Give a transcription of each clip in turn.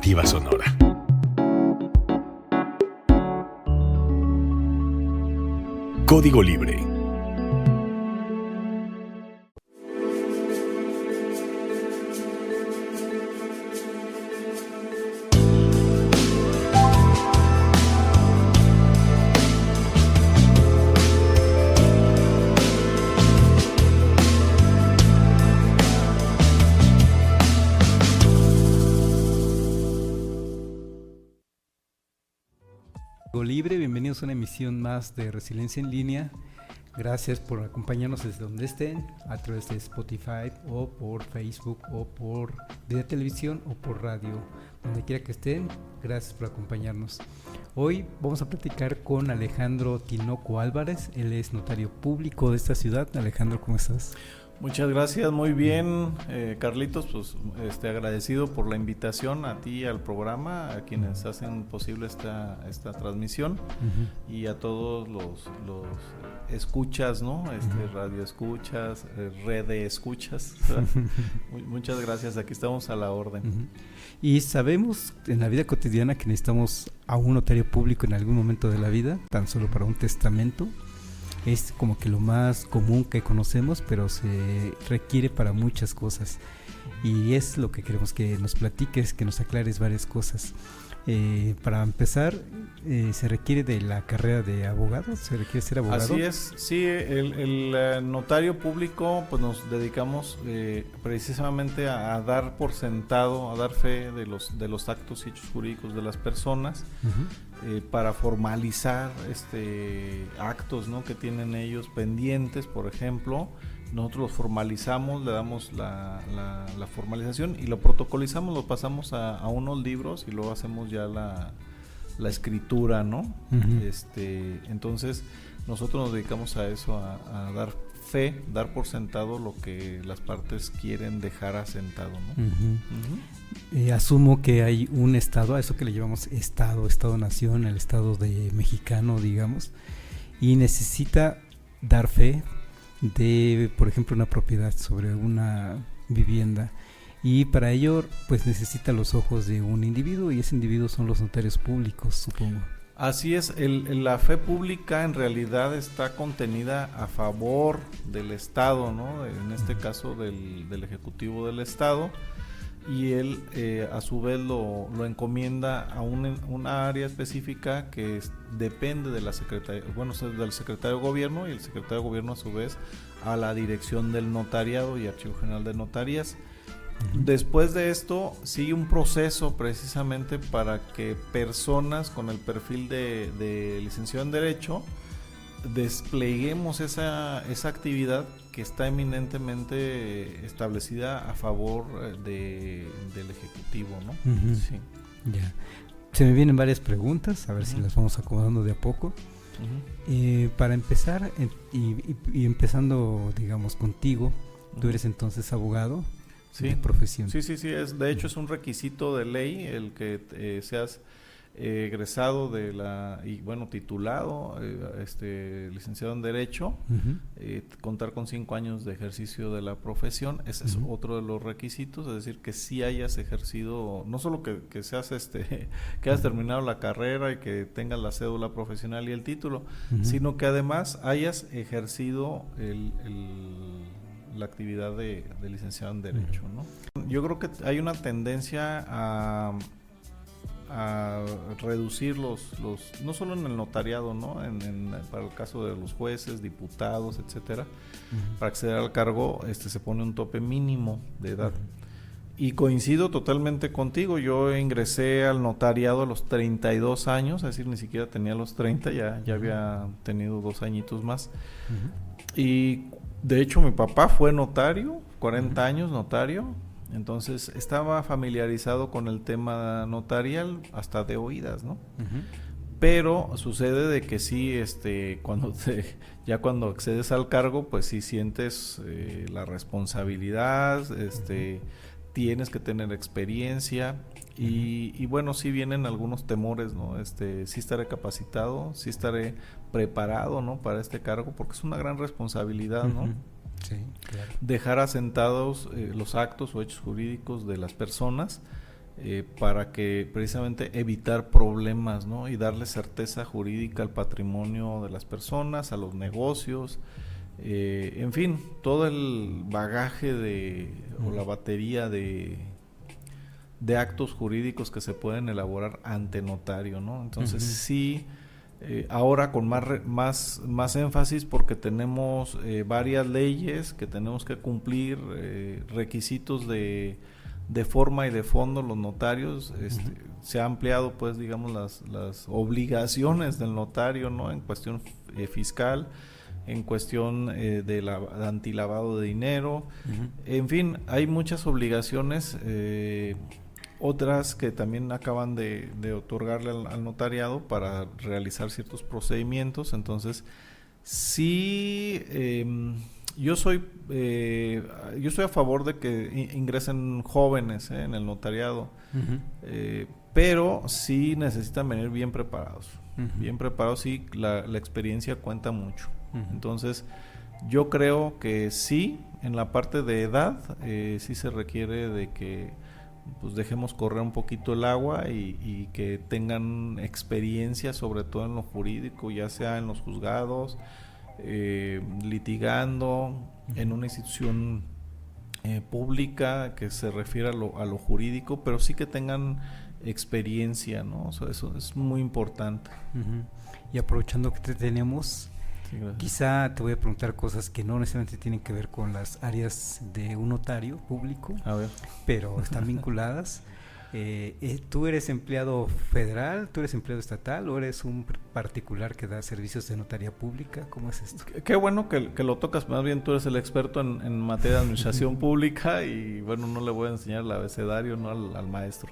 Alternativa Sonora. Código Libre. Libre, bienvenidos a una emisión más de Resiliencia en Línea. Gracias por acompañarnos desde donde estén, a través de Spotify o por Facebook o por vía televisión o por radio, donde quiera que estén. Gracias por acompañarnos. Hoy vamos a platicar con Alejandro Tinoco Álvarez. Él es notario público de esta ciudad. Alejandro, ¿cómo estás? Muchas gracias, muy bien, Carlitos, pues agradecido por la invitación a ti al programa, a quienes hacen posible esta transmisión y a todos los escuchas, ¿no? Radio escuchas, red de escuchas. Muchas gracias, aquí estamos a la orden. Y sabemos en la vida cotidiana que necesitamos a un notario público en algún momento de la vida, tan solo para un testamento. Es como que lo más común que conocemos, pero se requiere para muchas cosas. Y es lo que queremos que nos platiques, que nos aclares varias cosas. Para empezar, ¿se requiere de la carrera de abogado? ¿Se requiere ser abogado? Así es, sí, el notario público, pues nos dedicamos precisamente a dar por sentado, a dar fe de los actos y hechos jurídicos de las personas, para formalizar actos, ¿no?, que tienen ellos pendientes, por ejemplo. Nosotros los formalizamos, le damos la formalización y lo protocolizamos, lo pasamos a unos libros y luego hacemos ya la escritura, ¿no? Entonces nosotros nos dedicamos a eso, a dar fe, dar por sentado lo que las partes quieren dejar asentado, ¿no? Asumo que hay un estado, a eso que le llamamos estado-nación, el estado de mexicano, digamos, y necesita dar fe de, por ejemplo, una propiedad sobre una vivienda, y para ello pues necesita los ojos de un individuo, y ese individuo son los notarios públicos, supongo. Así es, la fe pública en realidad está contenida a favor del Estado, ¿no? En este caso del Ejecutivo del Estado, y él a su vez lo encomienda a una área específica que depende de la Secretaría, del Secretario de Gobierno, y el Secretario de Gobierno a su vez a la Dirección del Notariado y Archivo General de Notarías. Después de esto sigue un proceso precisamente para que personas con el perfil de licenciado en Derecho despleguemos esa actividad que está eminentemente establecida a favor del Ejecutivo, ¿no? Sí. Ya. Se me vienen varias preguntas, a ver si las vamos acomodando de a poco. Para empezar, y empezando, digamos, contigo, tú eres entonces abogado. Sí, de profesión. Sí, de hecho es un requisito de ley el que seas egresado titulado, licenciado en Derecho, contar con 5 años de ejercicio de la profesión. Ese es otro de los requisitos, es decir, que sí hayas ejercido, no solo que seas que hayas terminado la carrera y que tengas la cédula profesional y el título, sino que además hayas ejercido la actividad de licenciado en Derecho, ¿no? Yo creo que hay una tendencia a reducir los no solo en el notariado, ¿no? Para el caso de los jueces, diputados, etcétera, para acceder al cargo se pone un tope mínimo de edad. Y coincido totalmente contigo, yo ingresé al notariado a los 32 años, es decir, ni siquiera tenía los 30, ya había tenido 2 añitos más. Y de hecho mi papá fue notario, 40 años notario, entonces estaba familiarizado con el tema notarial hasta de oídas, ¿no? Pero sucede de que sí, cuando accedes al cargo, pues sí sientes la responsabilidad, tienes que tener experiencia y bueno, sí vienen algunos temores, ¿no? Sí estaré capacitado, sí estaré preparado, ¿no? Para este cargo, porque es una gran responsabilidad, ¿no? Sí, claro. Dejar asentados los actos o hechos jurídicos de las personas para que precisamente evitar problemas, ¿no? Y darle certeza jurídica al patrimonio de las personas, a los negocios, en fin, todo el bagaje o la batería de actos jurídicos que se pueden elaborar ante notario, ¿no? Entonces sí, ahora con más énfasis, porque tenemos varias leyes que tenemos que cumplir, requisitos de forma y de fondo los notarios, se ha ampliado, pues, digamos, las obligaciones del notario, ¿no? En cuestión fiscal, en cuestión de antilavado de dinero, en fin, hay muchas obligaciones, otras que también acaban de otorgarle al notariado para realizar ciertos procedimientos. Entonces, sí, yo soy a favor de que ingresen jóvenes en el notariado, pero sí necesitan venir bien preparados. Bien preparados, sí, la experiencia cuenta mucho. Entonces, yo creo que sí, en la parte de edad, sí se requiere de que pues dejemos correr un poquito el agua y que tengan experiencia, sobre todo en lo jurídico, ya sea en los juzgados, litigando en una institución pública que se refiere a lo jurídico, pero sí que tengan experiencia, ¿no? O sea, eso es muy importante. Y aprovechando que te tenemos, sí, quizá te voy a preguntar cosas que no necesariamente tienen que ver con las áreas de un notario público, a ver, pero están vinculadas. ¿Tú eres empleado federal, tú eres empleado estatal o eres un particular que da servicios de notaría pública? ¿Cómo es esto? Qué bueno que lo tocas, más bien tú eres el experto en materia de administración pública y bueno, no le voy a enseñar el abecedario, ¿no? al maestro.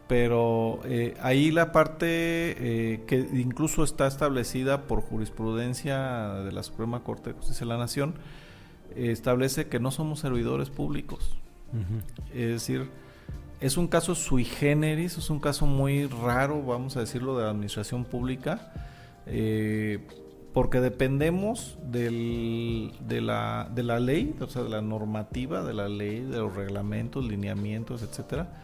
Pero ahí la parte que incluso está establecida por jurisprudencia de la Suprema Corte de Justicia de la Nación, establece que no somos servidores públicos. Es decir, es un caso sui generis, es un caso muy raro, vamos a decirlo, de la administración pública, porque dependemos de la ley, o sea, de la normativa de la ley, de los reglamentos, lineamientos, etcétera.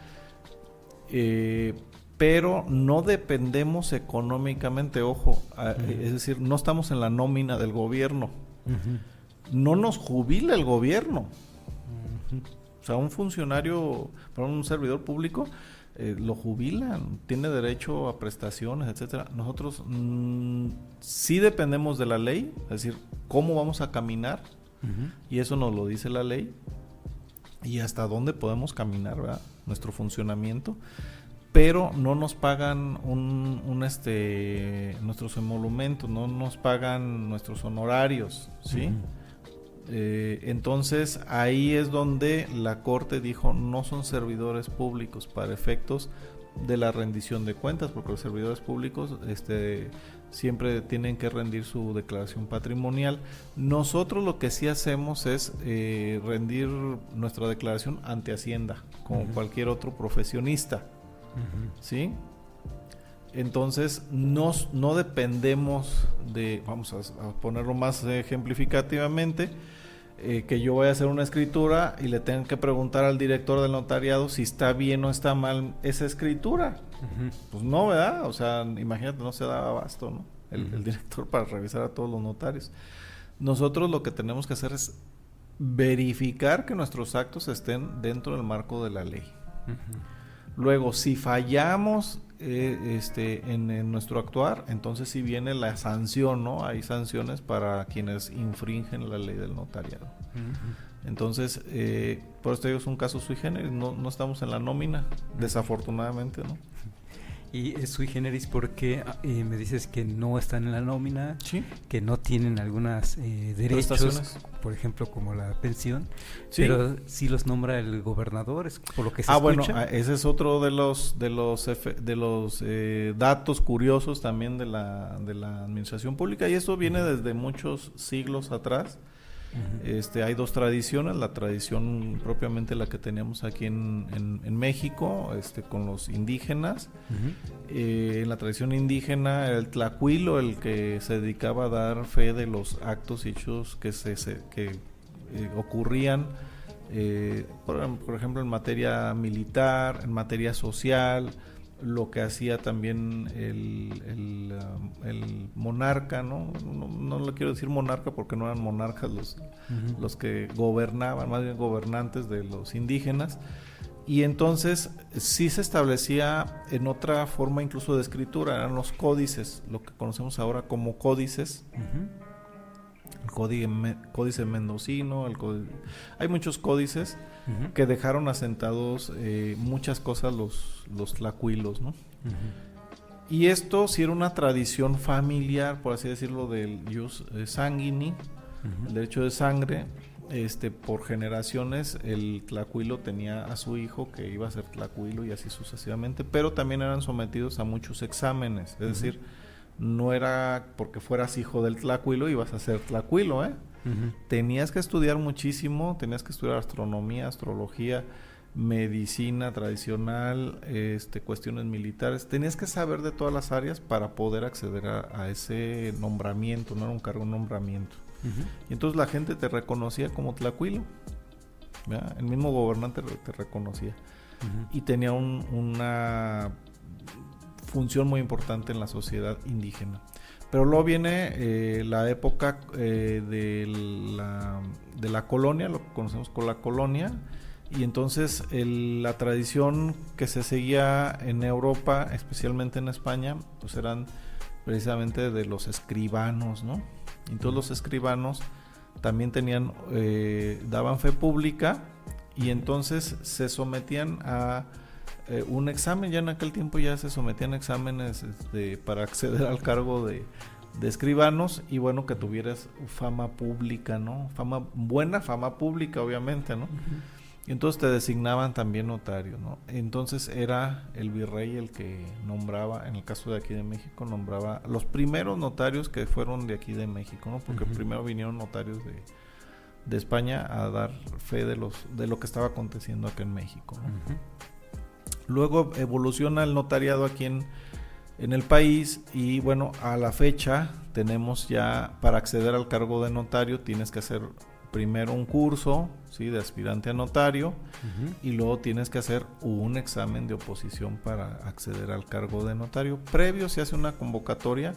Pero no dependemos económicamente, ojo, es decir, no estamos en la nómina del gobierno, no nos jubila el gobierno. O sea, un funcionario, un servidor público, lo jubilan, tiene derecho a prestaciones, etcétera. Nosotros sí dependemos de la ley, es decir, cómo vamos a caminar, y eso nos lo dice la ley, y hasta dónde podemos caminar, ¿verdad? Nuestro funcionamiento, pero no nos pagan nuestros emolumentos, no nos pagan nuestros honorarios, ¿sí? Entonces ahí es donde la Corte dijo no son servidores públicos para efectos de la rendición de cuentas, porque los servidores públicos siempre tienen que rendir su declaración patrimonial. Nosotros lo que sí hacemos es rendir nuestra declaración ante Hacienda, como cualquier otro profesionista, ¿sí? Entonces no dependemos de, vamos a ponerlo más ejemplificativamente, que yo voy a hacer una escritura y le tengan que preguntar al director del notariado si está bien o está mal esa escritura. Pues no, ¿verdad? O sea, imagínate, no se da abasto, ¿no? El director para revisar a todos los notarios. Nosotros lo que tenemos que hacer es verificar que nuestros actos estén dentro del marco de la ley. Luego, si fallamos en nuestro actuar, entonces sí viene la sanción, ¿no? Hay sanciones para quienes infringen la ley del notariado. Entonces, por esto digo, es un caso sui generis, no estamos en la nómina, desafortunadamente, ¿no? Y es sui generis porque me dices que no están en la nómina, ¿sí? Que no tienen algunos derechos, por ejemplo, como la pensión, ¿sí? Pero sí los nombra el gobernador, es por lo que se escucha. Bueno, ese es otro de los datos curiosos también de la administración pública, y eso viene desde muchos siglos atrás. Hay dos tradiciones, la tradición propiamente la que teníamos aquí en México, con los indígenas. En la tradición indígena, el tlacuilo, el que se dedicaba a dar fe de los actos y hechos que ocurrían por ejemplo, en materia militar, en materia social, lo que hacía también el monarca, ¿no? No le quiero decir monarca porque no eran monarcas los que gobernaban, más bien gobernantes de los indígenas. Y entonces sí se establecía en otra forma incluso de escritura, eran los códices, lo que conocemos ahora como códices. El códice mendocino, hay muchos códices que dejaron asentados muchas cosas los tlacuilos, ¿no? Y esto sí era una tradición familiar, por así decirlo, del jus sanguini, el derecho de sangre. Por generaciones el tlacuilo tenía a su hijo que iba a ser tlacuilo y así sucesivamente, pero también eran sometidos a muchos exámenes, es decir, no era porque fueras hijo del tlacuilo ibas a ser tlacuilo, tenías que estudiar muchísimo, tenías que estudiar astronomía, astrología, medicina tradicional, cuestiones militares, tenías que saber de todas las áreas para poder acceder a ese nombramiento, no era un cargo, un nombramiento. Y entonces la gente te reconocía como tlacuilo, ¿verdad? El mismo gobernante te reconocía y tenía una función muy importante en la sociedad indígena. Pero luego viene la época de la colonia, lo que conocemos como la colonia, y entonces la tradición que se seguía en Europa, especialmente en España, pues eran precisamente de los escribanos, ¿no? Entonces los escribanos también daban fe pública y entonces se sometían a un examen. Ya en aquel tiempo ya se sometían a exámenes para acceder al cargo de escribanos, y bueno, que tuvieras fama pública, ¿no? Buena fama pública, obviamente, ¿no? Y entonces te designaban también notario, ¿no? Entonces era el virrey el que nombraba, en el caso de aquí de México, nombraba los primeros notarios que fueron de aquí de México, ¿no? Porque primero vinieron notarios de España a dar fe de lo que estaba aconteciendo aquí en México, ¿no? Luego evoluciona el notariado aquí en el país, y bueno, a la fecha tenemos ya, para acceder al cargo de notario tienes que hacer primero un curso, ¿sí?, de aspirante a notario, y luego tienes que hacer un examen de oposición para acceder al cargo de notario. Previo se hace una convocatoria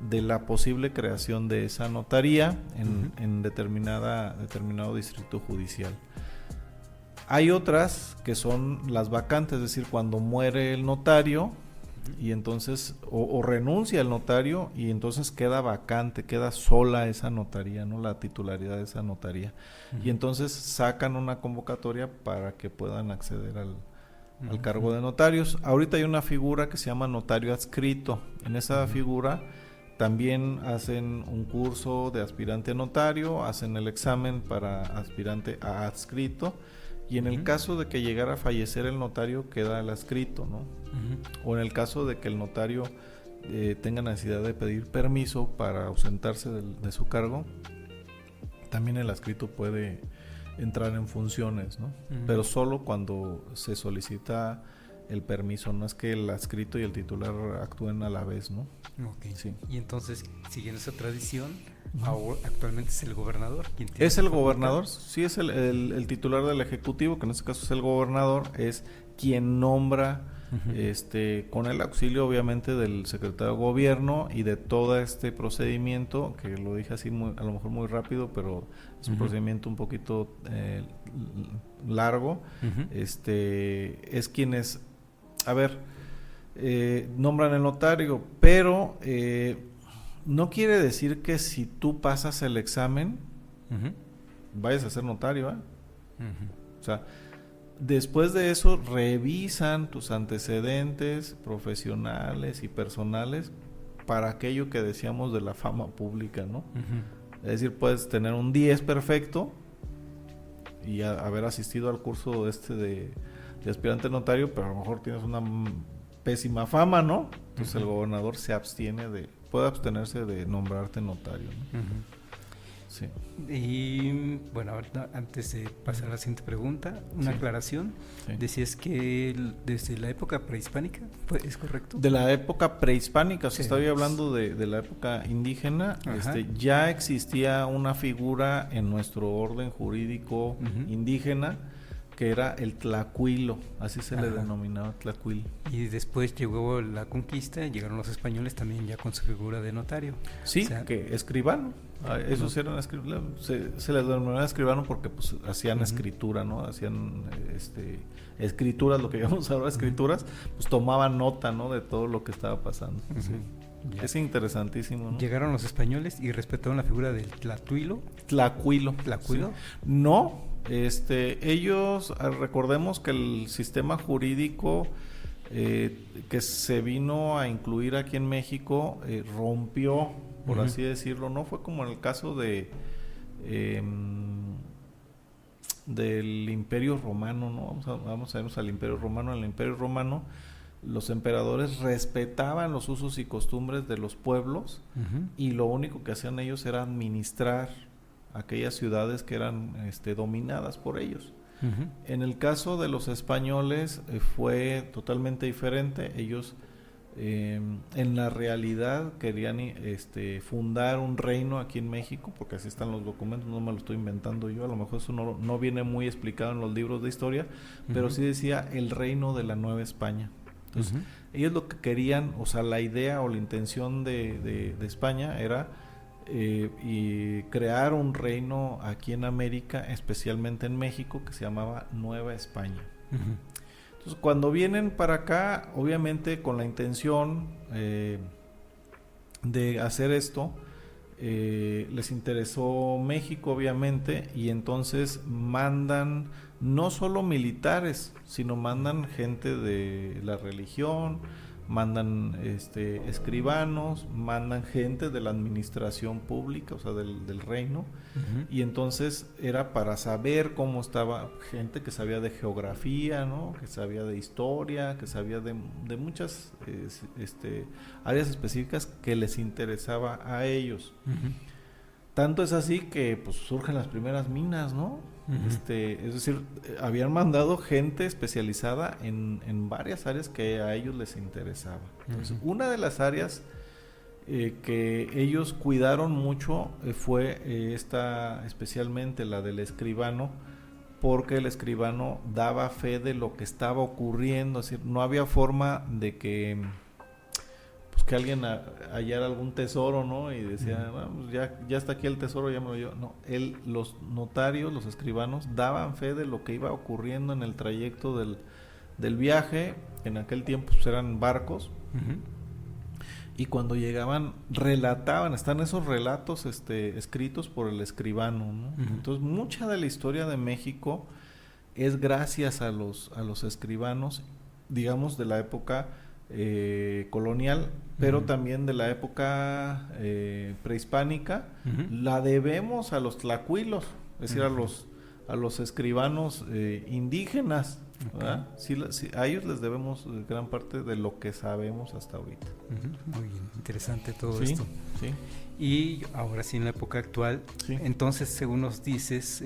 de la posible creación de esa notaría en determinado distrito judicial. Hay otras que son las vacantes, es decir, cuando muere el notario y entonces o renuncia el notario y entonces queda vacante, queda sola esa notaría, ¿no? La titularidad de esa notaría. Y entonces sacan una convocatoria para que puedan acceder al cargo de notarios. Ahorita hay una figura que se llama notario adscrito. En esa figura también hacen un curso de aspirante a notario, hacen el examen para aspirante a adscrito, y en el caso de que llegara a fallecer el notario, queda el adscrito, ¿no? O en el caso de que el notario tenga necesidad de pedir permiso para ausentarse de su cargo, también el adscrito puede entrar en funciones, ¿no? Pero solo cuando se solicita el permiso, no es que el adscrito y el titular actúen a la vez, ¿no? Okay. Sí. Y entonces, siguiendo esa tradición, ahora actualmente es el gobernador quien tiene. Es el gobernador, sí, es el titular del ejecutivo, que en este caso es el gobernador, es quien nombra, con el auxilio obviamente del secretario de gobierno y de todo este procedimiento, que lo dije así a lo mejor muy rápido, pero es un procedimiento un poquito largo. Es quienes, nombran el notario, pero no quiere decir que si tú pasas el examen vayas a ser notario, O sea, después de eso revisan tus antecedentes profesionales y personales para aquello que decíamos de la fama pública, ¿no? Es decir, puedes tener un 10 perfecto y haber asistido al curso de aspirante notario, pero a lo mejor tienes una pésima fama, ¿no? Entonces el gobernador puede abstenerse de nombrarte notario, ¿no? Sí. Y bueno, ahorita, antes de pasar a la siguiente pregunta, una Sí. aclaración. Sí. Decías que desde la época prehispánica, ¿es correcto? De la época prehispánica, o sea, Sí. estoy hablando de la época indígena, Ajá. ya existía una figura en nuestro orden jurídico Ujú. indígena que era el tlacuilo, así se le Ajá. denominaba tlacuilo. Y después llegó la conquista, llegaron los españoles también ya con su figura de notario. Sí, O sea, que escribano. Esos eran se les denominaba escribano porque pues hacían Ujú. escritura, ¿no? Hacían escrituras, lo que llamamos ahora escrituras, pues tomaban nota, ¿no? De todo lo que estaba pasando. Ujú. Sí. Ya. Es interesantísimo, ¿no? Llegaron los españoles y respetaron la figura del tlatuilo. Tlacuilo. ¿Tlacuilo? Sí. No, ellos, recordemos que el sistema jurídico que se vino a incluir aquí en México rompió, por Ujú. así decirlo, no fue como en el caso del Imperio Romano, ¿no? Vamos a irnos al Imperio Romano. En el Imperio Romano los emperadores respetaban los usos y costumbres de los pueblos Ujú. y lo único que hacían ellos era administrar aquellas ciudades que eran dominadas por ellos. Ujú. En el caso de los españoles fue totalmente diferente. Ellos en la realidad querían fundar un reino aquí en México, porque así están los documentos, no me lo estoy inventando yo, a lo mejor eso no viene muy explicado en los libros de historia, pero Ujú. sí decía el reino de la Nueva España. Entonces, Ujú. ellos lo que querían, o sea, la idea o la intención de España era y crear un reino aquí en América, especialmente en México, que se llamaba Nueva España. Ujú. Entonces, cuando vienen para acá, obviamente con la intención de hacer esto, les interesó México, obviamente, y entonces mandan no solo militares, sino mandan gente de la religión, mandan escribanos, mandan gente de la administración pública, o sea, del reino, Ujú. y entonces era para saber cómo estaba, gente que sabía de geografía, ¿no? Que sabía de historia, que sabía de muchas áreas específicas que les interesaba a ellos. Ujú. Tanto es así que pues surgen las primeras minas, ¿no? Ujú. Es decir, habían mandado gente especializada en varias áreas que a ellos les interesaba. Entonces, Ujú. una de las áreas que ellos cuidaron mucho fue especialmente la del escribano, porque el escribano daba fe de lo que estaba ocurriendo. Es decir, no había forma de que que alguien hallara algún tesoro, ¿no? Y decía, vamos, ya está aquí el tesoro, ya me lo llevo. No, los notarios, los escribanos, daban fe de lo que iba ocurriendo en el trayecto del viaje. En aquel tiempo pues, eran barcos. Ujú. Y cuando llegaban, relataban, están esos relatos escritos por el escribano, ¿no? Ujú. Entonces, mucha de la historia de México es gracias a los escribanos, digamos, de la época colonial, pero Ujú. también de la época prehispánica. Ujú. La debemos a los tlacuilos, es decir, Ujú. a los escribanos indígenas, ¿verdad? Ok. Sí, a ellos les debemos gran parte de lo que sabemos hasta ahorita. Ujú. Muy interesante todo Sí, esto. sí, Y ahora sí, en la época actual, sí. entonces, según nos dices,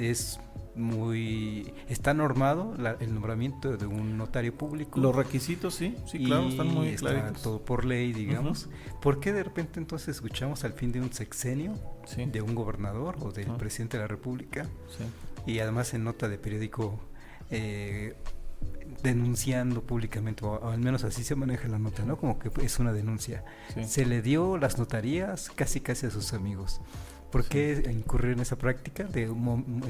está normado el nombramiento de un notario público. Los requisitos, sí, claro, están muy está claritos. todo por ley, digamos. ¿Por qué de repente entonces escuchamos al fin de un sexenio Sí. de un gobernador o del Ah. presidente de la República? Sí. Y además en nota de periódico denunciando públicamente, o al menos así se maneja la nota, ¿no? Como que es una denuncia. Sí. Se le dio las notarías casi a sus amigos. ¿Por qué incurrir en esa práctica de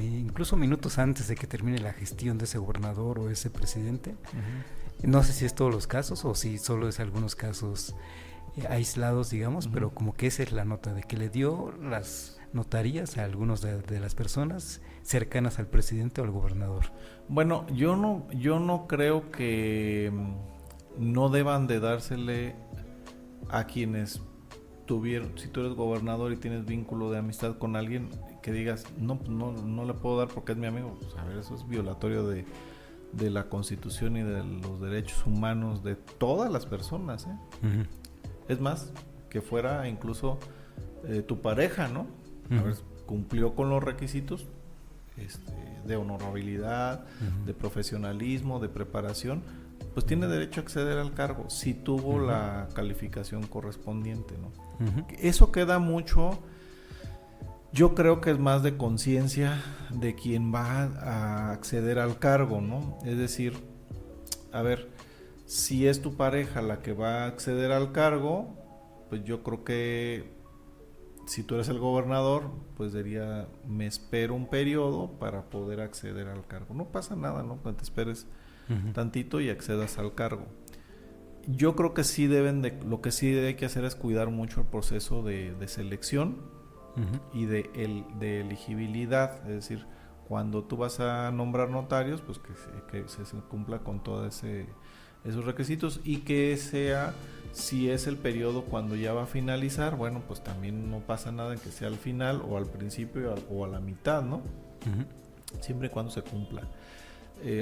incluso minutos antes de que termine la gestión de ese gobernador o ese presidente? Ujú. No sé si es todos los casos o si solo es algunos casos aislados, digamos, Ujú. pero como que esa es la nota, de que le dio las notarías a algunos de las personas cercanas al presidente o al gobernador. Bueno, yo no creo que no deban de dársele a quienes tuvieron, si tú eres gobernador y tienes vínculo de amistad con alguien, que digas, no le puedo dar porque es mi amigo. Pues, a ver, eso es violatorio de la Constitución y de los derechos humanos de todas las personas, ¿eh? Uh-huh. Es más, que fuera incluso tu pareja, ¿no? A Uh-huh. ver, cumplió con los requisitos de honorabilidad, de profesionalismo, de preparación, pues tiene derecho a acceder al cargo si tuvo la calificación correspondiente, ¿no? Eso queda mucho, yo creo que es más de conciencia de quien va a acceder al cargo, ¿no? Es decir, a ver, si es tu pareja la que va a acceder al cargo, pues yo creo que si tú eres el gobernador, pues diría, me espero un periodo para poder acceder al cargo. No pasa nada, ¿no? Cuando te esperes tantito y accedas al cargo. Yo creo que sí lo que sí hay que hacer es cuidar mucho el proceso de selección y de elegibilidad. Es decir, cuando tú vas a nombrar notarios, pues que se cumpla con todos esos requisitos y que sea, si es el periodo cuando ya va a finalizar, bueno, pues también no pasa nada en que sea al final o al principio o a la mitad, ¿no? Siempre y cuando se cumpla.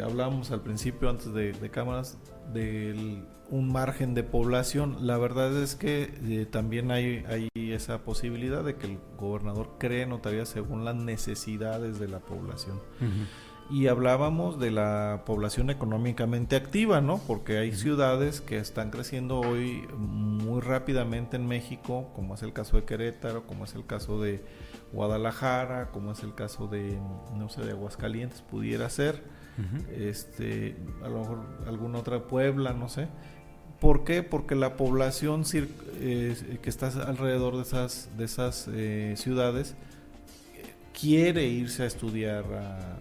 Hablábamos al principio, antes de cámaras, de un margen de población. La verdad es que también hay esa posibilidad de que el gobernador cree notarías según las necesidades de la población. Y hablábamos de la población económicamente activa, ¿no? Porque hay ciudades que están creciendo hoy muy rápidamente en México, como es el caso de Querétaro, como es el caso de Guadalajara, como es el caso de, no sé, de Aguascalientes, pudiera ser, a lo mejor alguna otra, Puebla, no sé. ¿Por qué? Porque la población que está alrededor de esas ciudades quiere irse a estudiar,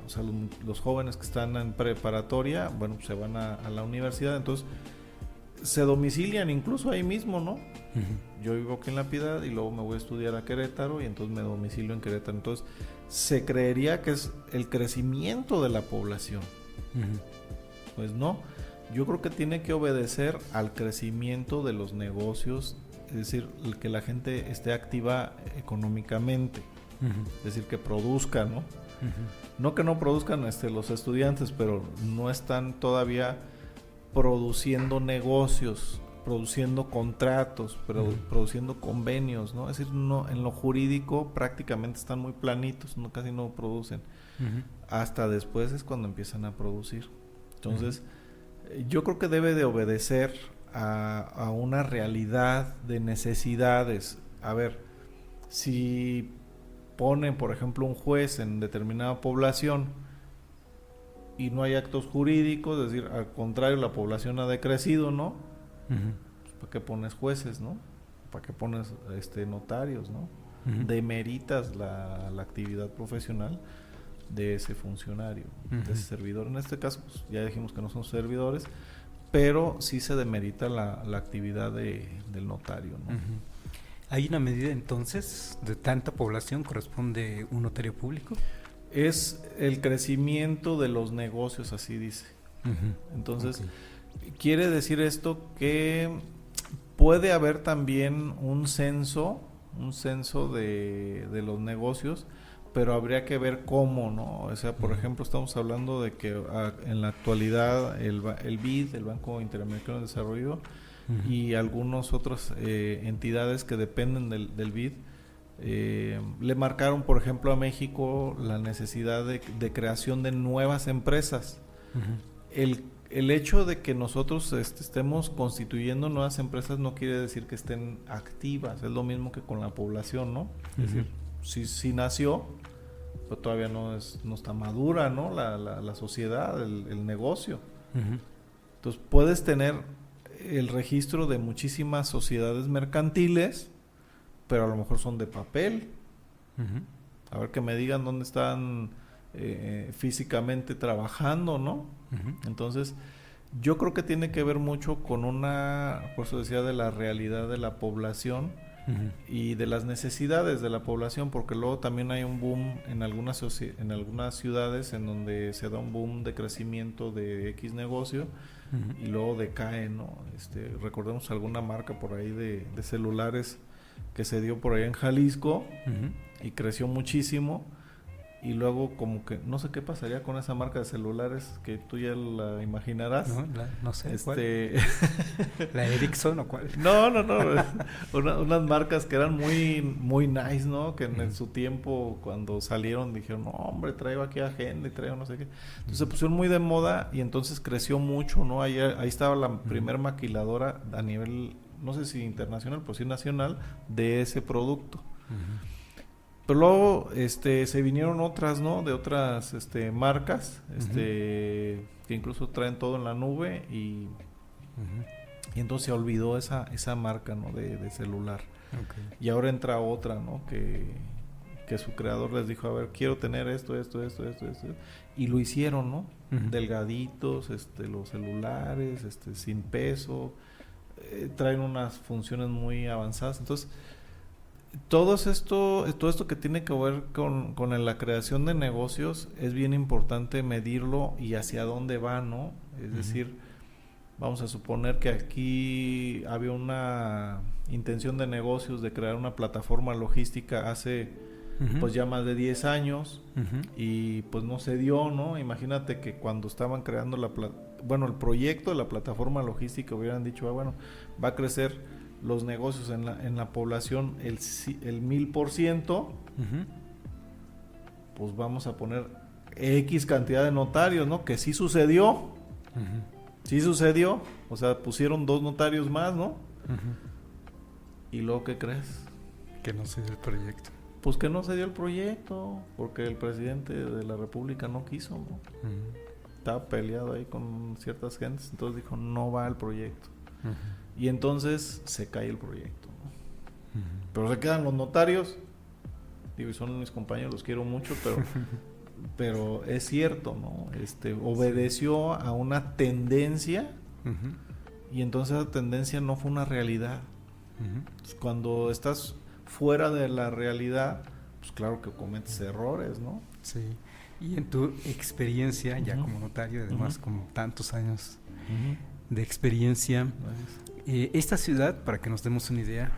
o sea, los jóvenes que están en preparatoria, bueno, pues se van a la universidad, entonces se domicilian incluso ahí mismo, ¿no? Yo vivo aquí en La Piedad y luego me voy a estudiar a Querétaro y entonces me domicilio en Querétaro. Entonces se creería que es el crecimiento de la población. Pues no, yo creo que tiene que obedecer al crecimiento de los negocios, es decir, que la gente esté activa económicamente. Es decir, que produzcan, ¿no? No que no produzcan los estudiantes, pero no están todavía produciendo negocios, produciendo contratos, produciendo convenios, ¿no? Es decir, no, en lo jurídico prácticamente están muy planitos, casi no producen. Hasta después es cuando empiezan a producir. Entonces, yo creo que debe de obedecer a una realidad de necesidades. A ver, si ponen, por ejemplo, un juez en determinada población y no hay actos jurídicos, es decir, al contrario, la población ha decrecido, ¿no? Pues, ¿para qué pones jueces, no? ¿Para qué pones notarios, no? Demeritas la actividad profesional de ese funcionario, de ese servidor. En este caso, pues, ya dijimos que no son servidores, pero sí se demerita la actividad del notario, ¿no? ¿Hay una medida entonces de tanta población corresponde un notario público? Es el crecimiento de los negocios, así dice. Entonces, quiere decir esto que puede haber también un censo de los negocios, pero habría que ver cómo, ¿no? O sea, por ejemplo, estamos hablando de que en la actualidad el BID, el Banco Interamericano de Desarrollo, y algunas otras entidades que dependen del BID, le marcaron, por ejemplo, a México la necesidad de creación de nuevas empresas. El hecho de que nosotros estemos constituyendo nuevas empresas no quiere decir que estén activas, es lo mismo que con la población, ¿no? Es decir, si nació, pero todavía no está madura, ¿no? La sociedad, el negocio. Entonces puedes tener el registro de muchísimas sociedades mercantiles, pero a lo mejor son de papel. A ver, que me digan dónde están físicamente trabajando, ¿no? Entonces, yo creo que tiene que ver mucho con por eso decía, de la realidad de la población y de las necesidades de la población, porque luego también hay un boom en algunas ciudades en donde se da un boom de crecimiento de X negocio y luego decae, ¿no? Recordemos alguna marca por ahí de celulares que se dio por ahí en Jalisco y creció muchísimo, y luego como que no sé qué pasaría con esa marca de celulares que tú ya la imaginarás. No sé, ¿cuál? ¿La Ericsson o cuál? No. Unas marcas que eran muy nice, ¿no? Que en su tiempo, cuando salieron, dijeron, no, hombre, traigo aquí agenda y traigo no sé qué. Entonces se pusieron muy de moda y entonces creció mucho, ¿no? Ahí estaba la primer maquiladora a nivel, no sé si internacional, pero sí nacional, de ese producto. Pero luego se vinieron otras, ¿no? De otras marcas, que incluso traen todo en la nube y entonces se olvidó esa marca, ¿no? De celular. Okay. Y ahora entra otra, ¿no? Que su creador les dijo, a ver, quiero tener esto. Y lo hicieron, ¿no? Delgaditos, los celulares, sin peso, traen unas funciones muy avanzadas. Entonces, todo esto que tiene que ver con la creación de negocios es bien importante medirlo y hacia dónde va, ¿no? Es decir, vamos a suponer que aquí había una intención de negocios de crear una plataforma logística hace pues ya más de 10 años y pues no se dio, ¿no? Imagínate que cuando estaban creando el proyecto de la plataforma logística hubieran dicho, bueno, va a crecer los negocios en la población el 1000%, pues vamos a poner X cantidad de notarios, ¿no? Que sí sucedió, o sea, pusieron 2 notarios más, ¿no? ¿Y luego qué crees? Que no se dio el proyecto. Pues que no se dio el proyecto, porque el presidente de la República no quiso, ¿no? Estaba peleado ahí con ciertas gentes, entonces dijo, no va el proyecto. Y entonces se cae el proyecto, ¿no? Pero se quedan los notarios, digo, y son mis compañeros, los quiero mucho, pero es cierto, ¿no? Obedeció a una tendencia y entonces esa tendencia no fue una realidad. Pues cuando estás fuera de la realidad, pues claro que cometes errores, ¿no? Sí. Y en tu experiencia, ya como notario, además como tantos años de experiencia, esta ciudad, para que nos demos una idea,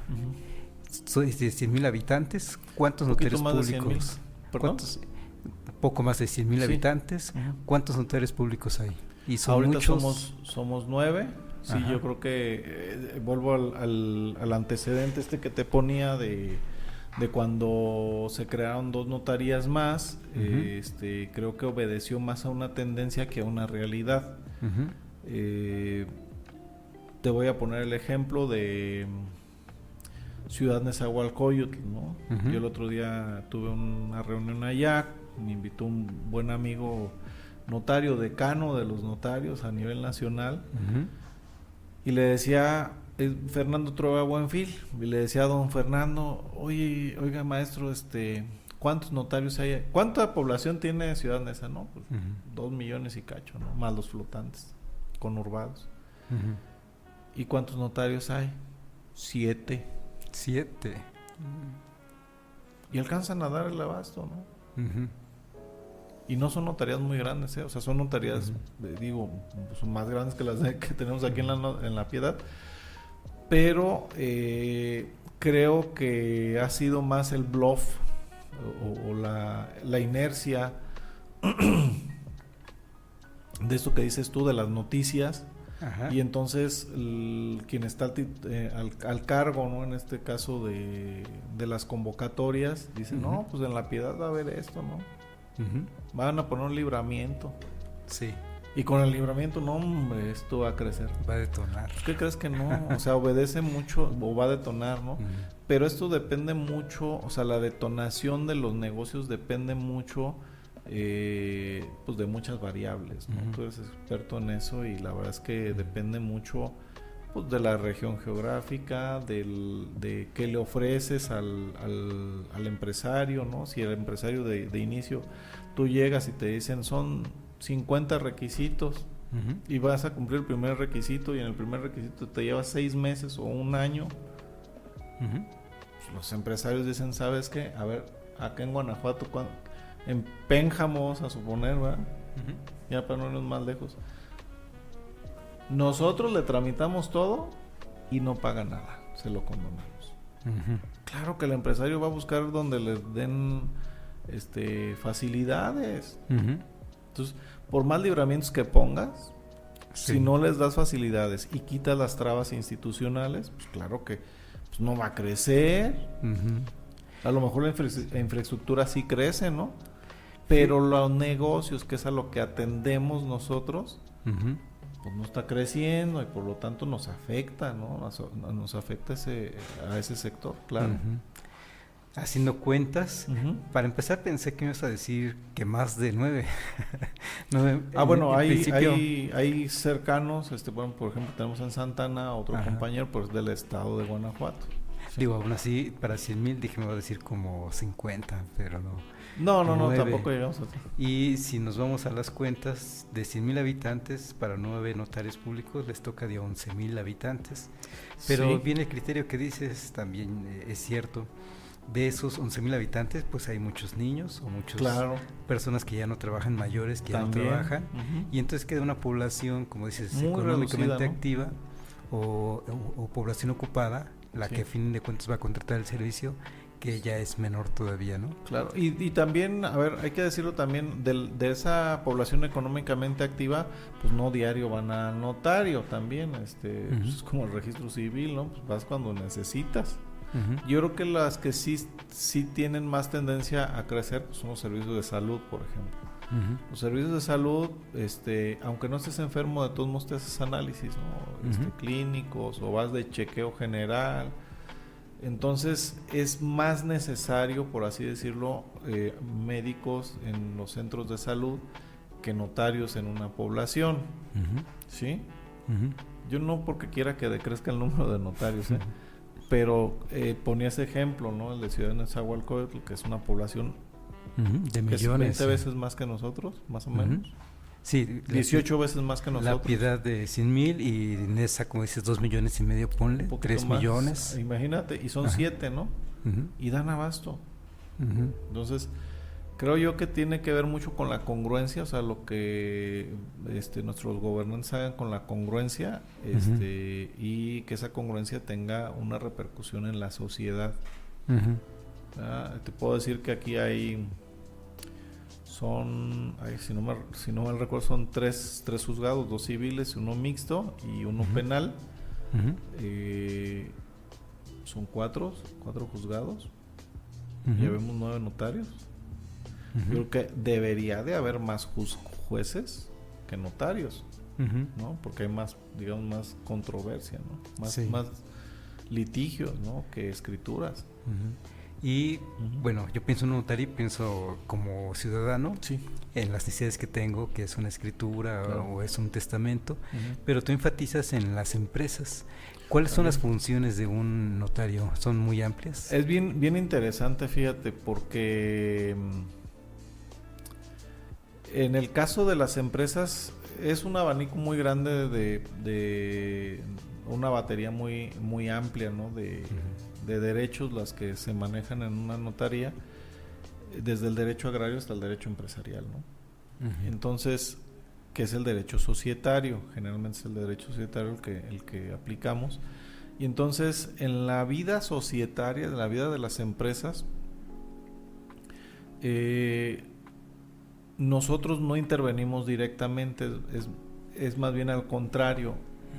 es de 100,000 habitantes. ¿Cuántos notarios públicos? ¿Cuántos? Poco más de 100,000 habitantes. ¿Cuántos notarios públicos hay? Y son ahorita muchos. Somos 9. Sí, yo creo que vuelvo al antecedente que te ponía de cuando se crearon 2 notarías más. Creo que obedeció más a una tendencia que a una realidad. Te voy a poner el ejemplo de Ciudad Nezahualcóyotl, ¿no? Yo el otro día tuve una reunión allá, me invitó un buen amigo notario, decano de los notarios a nivel nacional, y le decía, Fernando Trueba Buenfil, y le decía a don Fernando, oiga maestro, ¿cuántos notarios hay? ¿Cuánta población tiene Ciudad Neza? No, pues 2 millones y cacho, ¿no? Más los flotantes, conurbados. ¿Y cuántos notarios hay? 7. 7. Y alcanzan a dar el abasto, ¿no? Y no son notarías muy grandes, o sea, son notarías, son más grandes que las que tenemos aquí en la Piedad. Pero creo que ha sido más el bluff o la inercia de esto que dices tú, de las noticias. Y entonces quien está al cargo, ¿no? En este caso de las convocatorias, dice, no, pues en la Piedad va a haber esto, ¿no? Van a poner un libramiento. Sí. Y con el libramiento, no, hombre, esto va a crecer. Va a detonar. ¿Qué crees que no? O sea, obedece mucho o va a detonar, ¿no? Pero esto depende mucho, o sea, la detonación de los negocios depende mucho pues de muchas variables, ¿no? Tú eres experto en eso y la verdad es que depende mucho, pues, de la región geográfica, de qué le ofreces al empresario, ¿no? Si el empresario de inicio tú llegas y te dicen son 50 requisitos y vas a cumplir el primer requisito y en el primer requisito te llevas 6 meses o 1 año, pues los empresarios dicen, ¿sabes qué? A ver, acá en Guanajuato, en Pénjamo, vamos a suponer, ¿verdad? Ya para no irnos más lejos, nosotros le tramitamos todo y no paga nada, se lo condonamos. Claro que el empresario va a buscar donde le den facilidades. Ujú. Entonces, por más libramientos que pongas, Sí. si no les das facilidades y quitas las trabas institucionales, pues claro que pues, no va a crecer. Ujú. A lo mejor la infraestructura sí crece, ¿no? Pero los negocios, que es a lo que atendemos nosotros, Ujú. pues no está creciendo y por lo tanto nos afecta, ¿no? Nos afecta a ese sector, claro. Ujú. Haciendo cuentas, Ujú. para empezar pensé que me ibas a decir que más de 9. Bueno, hay principio, hay cercanos, bueno, por ejemplo, tenemos en Santana otro Ajá. compañero, pues del estado de Guanajuato. digo, aún así, para 100,000 dije me va a decir como 50, pero no. No, 9. tampoco llegamos a... Y si nos vamos a las cuentas, de 100,000 habitantes, para 9 notarios públicos les toca de 11,000 habitantes. Pero Sí. bien el criterio que dices también es cierto. De esos 11,000 habitantes, pues hay muchos niños o muchas Claro. personas que ya no trabajan, mayores que ya También. no trabajan. Ujú. Y entonces queda una población, como dices, Muy económicamente reducida, ¿no? activa o población ocupada, la Sí. que a fin de cuentas va a contratar el servicio, que ya es menor todavía, ¿no? Claro, y también, a ver, hay que decirlo también, de esa población económicamente activa, pues no diario van a notario también, pues es como el registro civil, ¿no? Pues vas cuando necesitas. Ujú. Yo creo que las que sí tienen más tendencia a crecer, pues son los servicios de salud, por ejemplo. Ujú. Los servicios de salud, aunque no estés enfermo, de todos modos te haces análisis, ¿no? Ujú. Clínicos, o vas de chequeo general. Entonces es más necesario, por así decirlo, médicos en los centros de salud que notarios en una población, Ujú. ¿sí? Ujú. Yo no porque quiera que decrezca el número de notarios, pero ponía ese ejemplo, ¿no? El de Ciudad de Nezahualcóyotl, que es una población Ujú. De que es millones. 20 veces más que nosotros, más o Ujú. menos. Sí, 18 veces más que La nosotros. Piedad de 100,000 y Nesa, como dices, 2,5 millones, ponle, Un poquito 3 más. millones. Imagínate, y son Ajá. 7, ¿no? Ujú. Y dan abasto. Ujú. Entonces, creo yo que tiene que ver mucho con la congruencia, o sea, lo que nuestros gobernantes hagan con la congruencia, y que esa congruencia tenga una repercusión en la sociedad. Ujú. Te puedo decir que aquí si no mal recuerdo, son tres juzgados, 2 civiles, uno mixto y uno Ujú. penal. Ujú. Son cuatro juzgados. Ujú. Ya vemos 9 notarios. Ujú. Yo creo que debería de haber más jueces que notarios, Ujú. ¿no? Porque hay más, digamos, más controversia, ¿no? Sí. Más litigios, ¿no? Que escrituras. Ujú. Y bueno, yo pienso en un notario y pienso como ciudadano Sí. en las necesidades que tengo, que es una escritura Claro. o es un testamento, Ujú. pero tú enfatizas en las empresas. ¿Cuáles son las funciones de un notario? ¿Son muy amplias? Es bien interesante, fíjate, porque en el caso de las empresas es un abanico muy grande de una batería muy amplia, ¿no? De derechos las que se manejan en una notaría, desde el derecho agrario hasta el derecho empresarial, ¿no? Ujú. Entonces, ¿qué es el derecho societario? Generalmente es el derecho societario el que aplicamos. Y entonces, en la vida societaria, en la vida de las empresas, nosotros no intervenimos directamente, es más bien al contrario.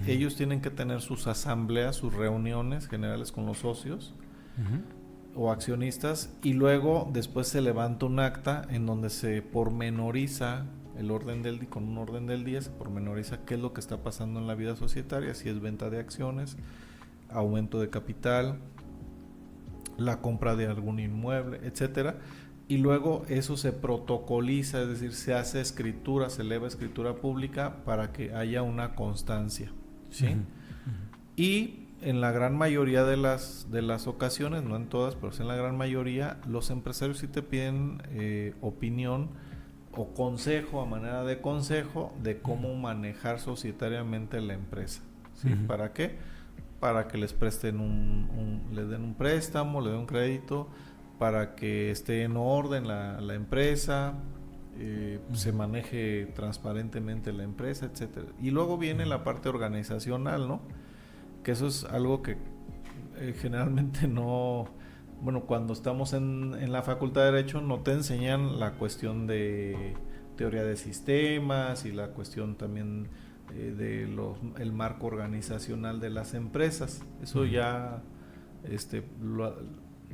Ellos tienen que tener sus asambleas, sus reuniones generales con los socios Ujú. o accionistas, y luego después se levanta un acta en donde se pormenoriza el orden del día, con un orden del día se pormenoriza qué es lo que está pasando en la vida societaria, si es venta de acciones, aumento de capital, la compra de algún inmueble, etcétera. Y luego eso se protocoliza, es decir, se hace escritura, se eleva escritura pública para que haya una constancia, ¿sí? Ujú. Y en la gran mayoría de las ocasiones, no en todas, pero sí en la gran mayoría, los empresarios sí te piden opinión o consejo, a manera de consejo, de cómo manejar societariamente la empresa, ¿sí? Ujú. ¿Para qué? Para que les presten les den un préstamo, le den un crédito, para que esté en orden la empresa, se maneje transparentemente la empresa, etcétera. Y luego viene la parte organizacional, ¿no? Que eso es algo que generalmente no bueno, cuando estamos en la Facultad de Derecho no te enseñan la cuestión de teoría de sistemas y la cuestión también el marco organizacional de las empresas. Eso ya,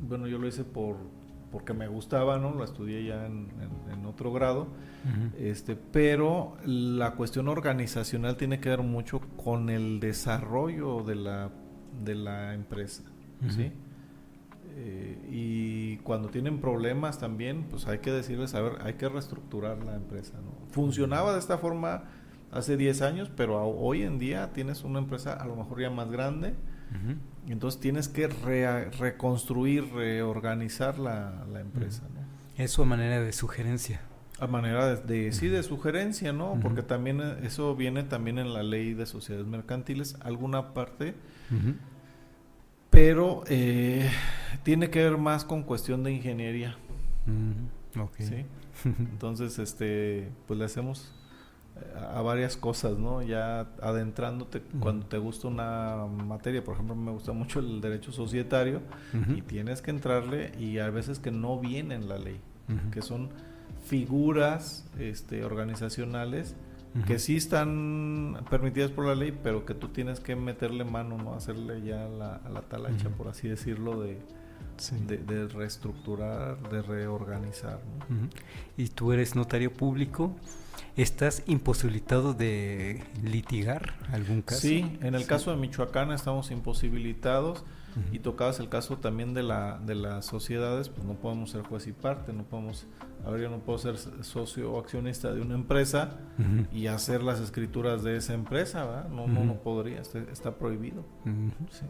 bueno, yo lo hice porque me gustaba, ¿no? Lo estudié ya en otro grado, pero la cuestión organizacional tiene que ver mucho con el desarrollo de la empresa, ¿sí? Y cuando tienen problemas también, pues hay que decirles, a ver, hay que reestructurar la empresa, ¿no? Funcionaba de esta forma hace 10 años, pero hoy en día tienes una empresa a lo mejor ya más grande, y entonces tienes que reconstruir, reorganizar la empresa, ¿no? Eso a manera de sugerencia. A manera sí, de sugerencia, ¿no? Porque también eso viene también en la ley de sociedades mercantiles, alguna parte, pero tiene que ver más con cuestión de ingeniería. Okay. ¿Sí? Entonces, pues le hacemos a varias cosas, ¿no? Ya adentrándote, cuando te gusta una materia, por ejemplo, me gusta mucho el derecho societario, y tienes que entrarle, y hay veces que no viene en la ley, que son figuras organizacionales que sí están permitidas por la ley, pero que tú tienes que meterle mano, ¿no? Hacerle ya a la talacha, por así decirlo, de reestructurar, de reorganizar, ¿no? Y tú eres notario público, ¿estás imposibilitado de litigar algún caso? Sí, en el caso de Michoacán estamos imposibilitados, y tocabas el caso también de las sociedades, pues no podemos ser juez y parte, no podemos, a ver, yo no puedo ser socio o accionista de una empresa y hacer las escrituras de esa empresa, ¿verdad? No podría, está prohibido. Sí.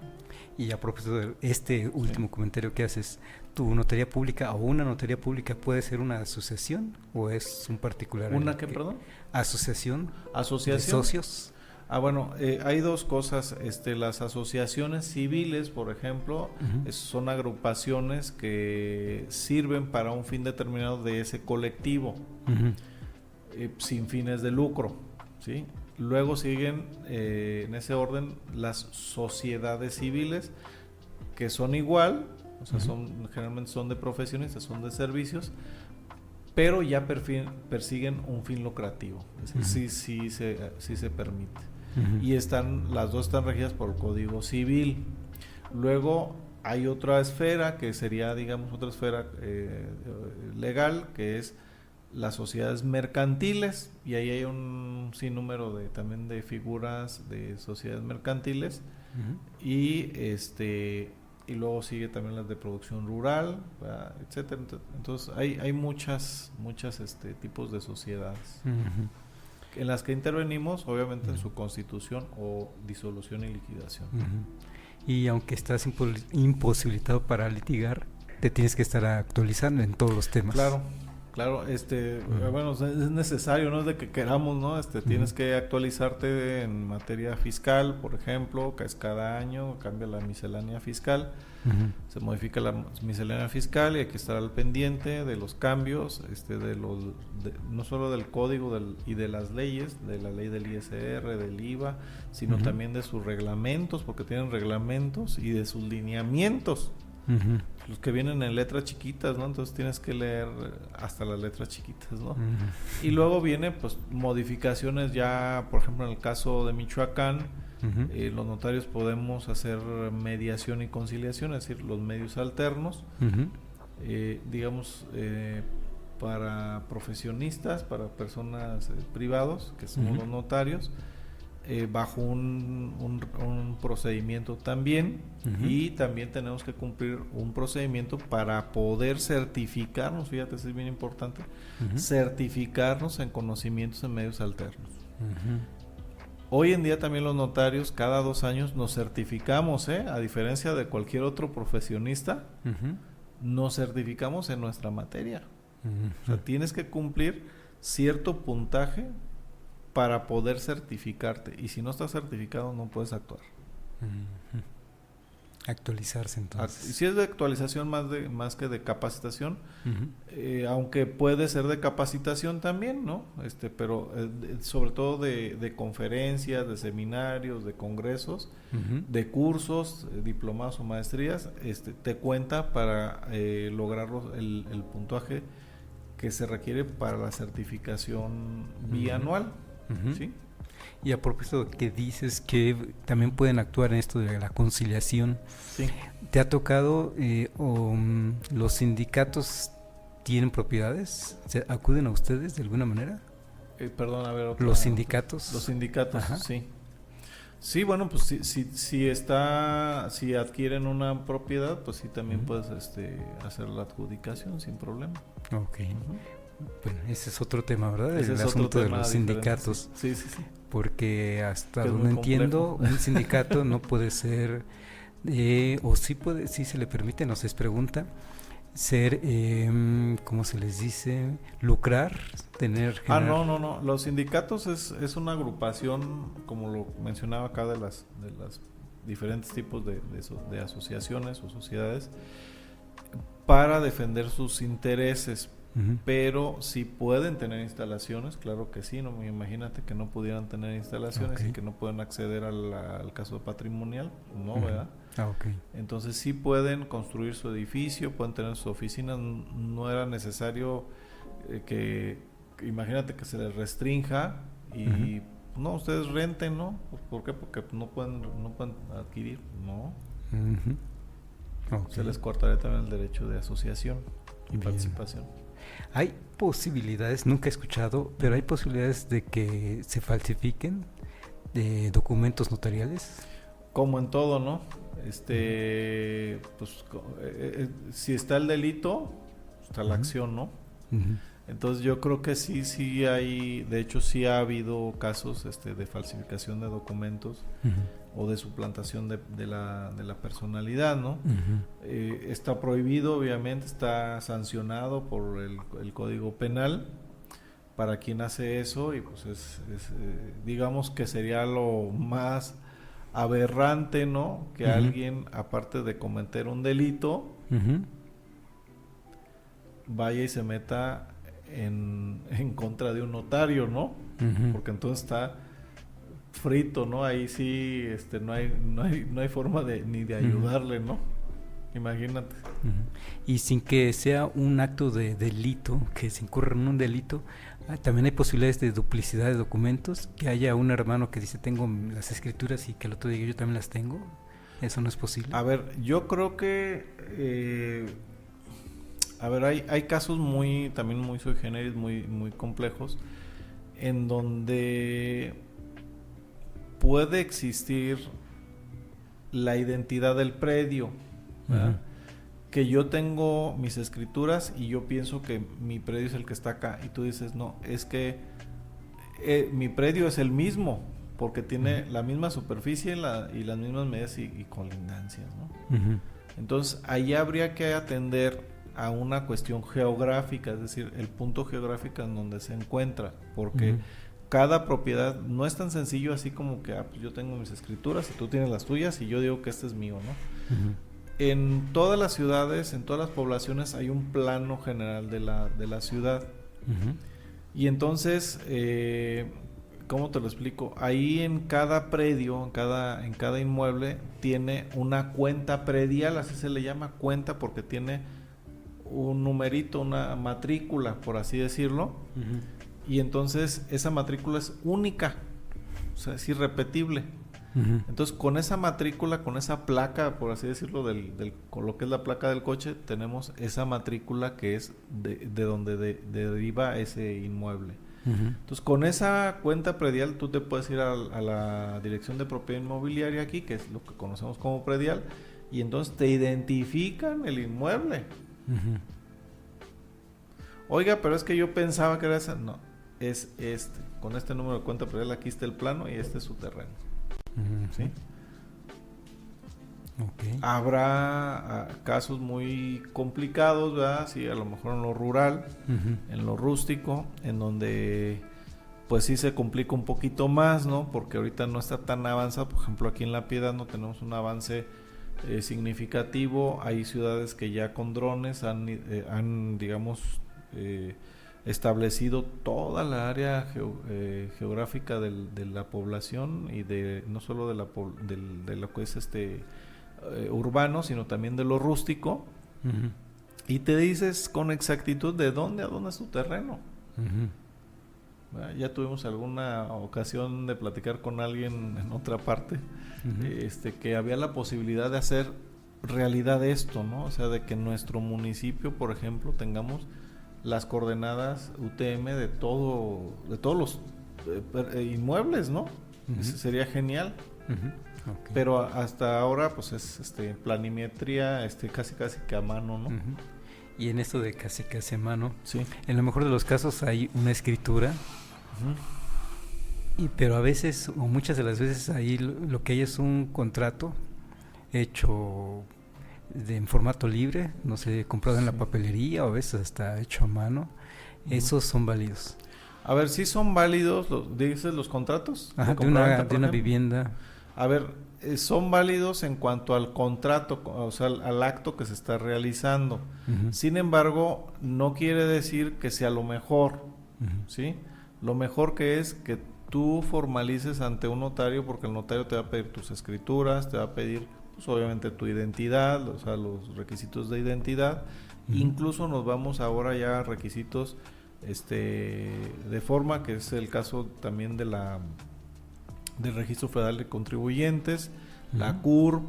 Y a propósito de este último comentario que haces, ¿tu notaría pública o una notaría pública puede ser una asociación o es un particular? ¿Una qué, perdón? ¿Asociación? ¿Asociación? ¿De socios? Bueno, hay dos cosas. Las asociaciones civiles, por ejemplo, son agrupaciones que sirven para un fin determinado de ese colectivo, sin fines de lucro, ¿sí? Luego siguen en ese orden las sociedades civiles, que son igual, o sea, generalmente son de profesionistas, son de servicios, pero ya persiguen un fin lucrativo. Es decir, sí se permite. Y las dos están regidas por el Código Civil. Luego hay otra esfera que sería, digamos, otra esfera legal, que es las sociedades mercantiles, y ahí hay un sinnúmero también de figuras de sociedades mercantiles, y y luego sigue también las de producción rural, ¿verdad? Etcétera. Entonces hay muchas tipos de sociedades en las que intervenimos, obviamente en su constitución o disolución y liquidación. Y aunque estás imposibilitado para litigar, te tienes que estar actualizando en todos los temas. Claro, bueno, es necesario, no es de que queramos, ¿no? Tienes que actualizarte en materia fiscal, por ejemplo, que es cada año, cambia la miscelánea fiscal, se modifica la miscelánea fiscal, y hay que estar al pendiente de los cambios, no solo del código y de las leyes, de la ley del ISR, del IVA, sino también de sus reglamentos, porque tienen reglamentos, y de sus lineamientos. Los que vienen en letras chiquitas, ¿no? Entonces tienes que leer hasta las letras chiquitas, ¿no? Y luego viene, pues, modificaciones ya, por ejemplo, en el caso de Michoacán, los notarios podemos hacer mediación y conciliación, es decir, los medios alternos, digamos, para profesionistas, para personas privados, que somos los notarios, bajo un procedimiento también, y también tenemos que cumplir un procedimiento para poder certificarnos, fíjate, eso es bien importante, certificarnos en conocimientos en medios alternos. Hoy en día también los notarios cada 2 años nos certificamos, a diferencia de cualquier otro profesionista, nos certificamos en nuestra materia. O sea, tienes que cumplir cierto puntaje para poder certificarte, y si no estás certificado no puedes actuar. Actualizarse entonces. Si es de actualización más que de capacitación, Ujú. aunque puede ser de capacitación también, ¿no? Pero sobre todo de conferencias, de seminarios, de congresos, Ujú. de cursos, diplomados o maestrías, te cuenta para lograr el puntaje que se requiere para la certificación bianual, Ujú. ¿sí? Y a propósito que dices que también pueden actuar en esto de la conciliación, Sí. ¿te ha tocado los sindicatos tienen propiedades? ¿Acuden a ustedes de alguna manera? Perdón, a ver. ¿Los sindicatos? Los sindicatos, Ajá. sí. Sí, bueno, pues si adquieren una propiedad, pues sí también Ujú. puedes hacer la adjudicación sin problema. Ok. Ujú. Bueno, ese es otro tema, ¿verdad? Ese El es otro asunto de tema los diferente, sindicatos. Sí, sí, sí. Porque hasta Que es donde muy entiendo, complejo. un sindicato no puede ser, o sí puede, sí se le permite, no sé, es pregunta, ser, ¿cómo se les dice? Lucrar, generar. No. Los sindicatos es una agrupación, como lo mencionaba acá, de las diferentes tipos de asociaciones o sociedades para defender sus intereses. Ujú. Pero si pueden tener instalaciones, claro que sí, no, imagínate que no pudieran tener instalaciones Ok. y que no pueden acceder al caso patrimonial, no, Ujú. ¿verdad? Ok. Entonces sí pueden construir su edificio, pueden tener su oficina, no era necesario imagínate que se les restrinja y no, ustedes renten, ¿no? ¿Por qué? Porque no pueden adquirir, no. Ujú. Ok. Se les cortaría también el derecho de asociación y Bien. participación. Hay posibilidades, nunca he escuchado, pero hay posibilidades de que se falsifiquen documentos notariales. Como en todo, ¿no? Pues si está el delito, está la Ujú. acción, ¿no? Ujú. Entonces yo creo que sí hay, de hecho sí ha habido casos de falsificación de documentos Ujú. o de suplantación de la personalidad, ¿no? Ujú. Está prohibido, obviamente, está sancionado por el Código Penal para quien hace eso y pues digamos que sería lo más aberrante, ¿no? Que Ujú. alguien, aparte de cometer un delito, Ujú. vaya y se meta en contra de un notario, ¿no? Ujú. Porque entonces está frito, ¿no? Ahí sí no hay forma ni de ayudarle, ¿no? Imagínate. Ujú. Y sin que sea un acto de delito, que se incurra en un delito, también hay posibilidades de duplicidad de documentos, que haya un hermano que dice tengo las escrituras y que el otro diga yo también las tengo. ¿Eso no es posible? A ver, yo creo que hay casos también muy sui generis, muy complejos, en donde puede existir la identidad del predio, ¿verdad? Ujú. Que yo tengo mis escrituras y yo pienso que mi predio es el que está acá y tú dices, no, es que mi predio es el mismo porque tiene la misma superficie y las mismas medidas y colindancias, ¿no? Ujú. Entonces ahí habría que atender a una cuestión geográfica, es decir, el punto geográfico en donde se encuentra, porque Ujú. cada propiedad no es tan sencillo así como que pues yo tengo mis escrituras y tú tienes las tuyas y yo digo que este es mío, ¿no? Ujú. En todas las ciudades, en todas las poblaciones hay un plano general de la ciudad. Ujú. Y entonces, ¿cómo te lo explico? Ahí en cada predio, en cada inmueble, tiene una cuenta predial, así se le llama cuenta porque tiene un numerito, una matrícula, por así decirlo. Ujú. Y entonces esa matrícula es única, o sea, es irrepetible. Ujú. Entonces, con esa matrícula, con esa placa, por así decirlo, con lo que es la placa del coche, tenemos esa matrícula que es de donde deriva ese inmueble. Ujú. Entonces, con esa cuenta predial, tú te puedes ir a la dirección de propiedad inmobiliaria aquí, que es lo que conocemos como predial, y entonces te identifican el inmueble. Ujú. Oiga, pero es que yo pensaba que era esa. No, es con este número de cuenta predial, aquí está el plano y este es su terreno. Ujú. ¿Sí? Ok. Habrá casos muy complicados, ¿verdad? Sí, a lo mejor en lo rural, Ujú. en lo rústico, en donde pues sí se complica un poquito más, ¿no? Porque ahorita no está tan avanzado. Por ejemplo, aquí en La Piedad no tenemos un avance significativo. Hay ciudades que ya con drones han digamos, establecido toda la área geográfica de la población y de no solo de lo que es urbano, sino también de lo rústico. Uh-huh. Y te dices con exactitud de dónde a dónde es tu terreno. Uh-huh. Ya tuvimos alguna ocasión de platicar con alguien en otra parte, uh-huh, que había la posibilidad de hacer realidad esto, ¿no? O sea, de que en nuestro municipio, por ejemplo, tengamos las coordenadas UTM de todos los inmuebles, ¿no? Uh-huh. Eso sería genial. Uh-huh. Okay. Pero hasta ahora pues es planimetría casi que a mano, ¿no? Uh-huh. Y en esto de casi a mano, sí, en lo mejor de los casos hay una escritura, uh-huh, pero a veces o muchas de las veces ahí lo que hay es un contrato hecho en formato libre, no sé, comprado en la papelería o a veces hasta hecho a mano. Uh-huh. ¿Esos son válidos? A ver, ¿sí son válidos dices los contratos? Ajá, de una vivienda. A ver, son válidos en cuanto al contrato, o sea, al acto que se está realizando. Uh-huh. Sin embargo, no quiere decir que sea lo mejor, uh-huh, ¿sí? Lo mejor que es que tú formalices ante un notario, porque el notario te va a pedir tus escrituras, te va a pedir, pues, obviamente tu identidad, o sea, los requisitos de identidad. Uh-huh. Incluso nos vamos ahora ya a requisitos de forma, que es el caso también del Registro Federal de Contribuyentes, uh-huh, la CURP,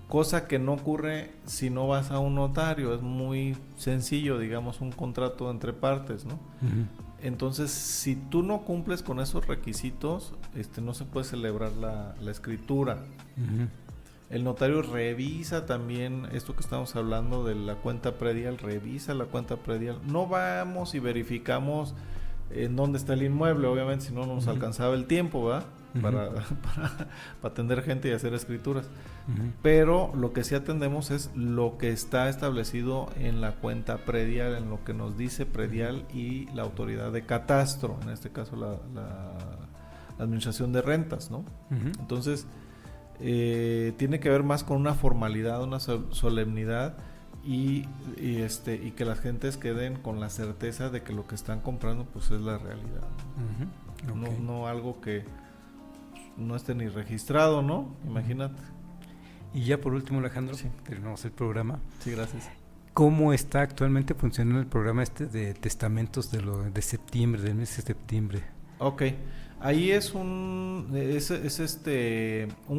cosa que no ocurre si no vas a un notario. Es muy sencillo, digamos, un contrato entre partes, ¿no? Uh-huh. Entonces, si tú no cumples con esos requisitos, no se puede celebrar la escritura. Uh-huh. El notario revisa también esto que estamos hablando de la cuenta predial, revisa la cuenta predial. No vamos y verificamos en dónde está el inmueble, obviamente, si no nos, uh-huh, alcanzaba el tiempo, ¿verdad? Uh-huh. Para atender gente y hacer escrituras. Uh-huh. Pero lo que sí atendemos es lo que está establecido en la cuenta predial, en lo que nos dice predial y la autoridad de catastro, en este caso la administración de rentas, ¿no? Uh-huh. Entonces, tiene que ver más con una formalidad, una solemnidad y que las gentes queden con la certeza de que lo que están comprando pues es la realidad, ¿no? Uh-huh. Okay. No algo que no esté ni registrado, ¿no? Imagínate. Y ya por último, Alejandro, sí, terminamos el programa. Sí, gracias. ¿Cómo está actualmente funcionando el programa de testamentos de septiembre, del mes de septiembre? Ok, ahí es un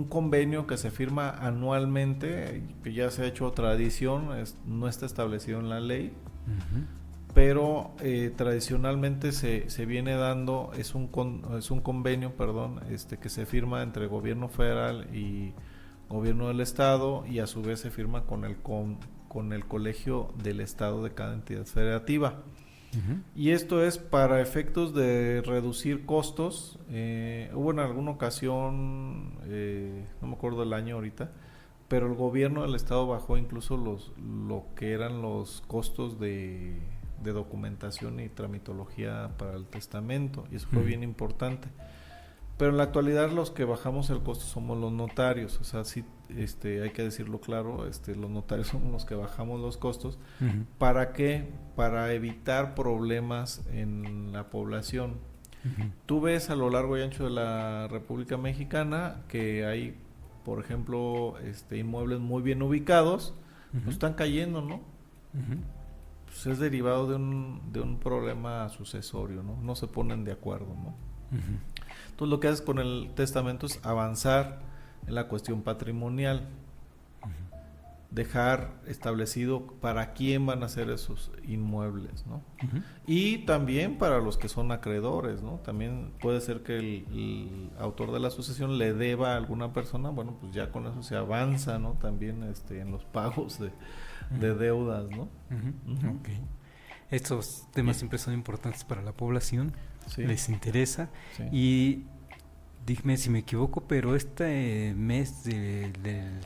convenio que se firma anualmente, que ya se ha hecho tradición, no está establecido en la ley. Uh-huh. Pero tradicionalmente se viene dando, es un convenio, que se firma entre gobierno federal y gobierno del estado, y a su vez se firma con el colegio del estado de cada entidad federativa. Uh-huh. Y esto es para efectos de reducir costos. Hubo en alguna ocasión, no me acuerdo el año ahorita, pero el gobierno del estado bajó incluso lo que eran los costos de documentación y tramitología para el testamento, y eso fue bien importante. Pero en la actualidad los que bajamos el costo somos los notarios, o sea, sí, hay que decirlo claro, los notarios somos los que bajamos los costos. Uh-huh. ¿Para qué? Para evitar problemas en la población. Uh-huh. Tú ves a lo largo y ancho de la República Mexicana que hay, por ejemplo, inmuebles muy bien ubicados, uh-huh, pues están cayendo, ¿no? Uh-huh. Pues es derivado de un problema sucesorio, ¿no? No se ponen de acuerdo, ¿no? Uh-huh. Entonces lo que haces con el testamento es avanzar en la cuestión patrimonial, uh-huh, dejar establecido para quién van a ser esos inmuebles, ¿no? Uh-huh. Y también para los que son acreedores, ¿no? También puede ser que el autor de la sucesión le deba a alguna persona, bueno, pues ya con eso se avanza, ¿no? También en los pagos de deudas, ¿no? Uh-huh. Uh-huh. Okay. Estos temas siempre son importantes para la población, sí, les interesa, sí. Y dime si me equivoco, pero este mes del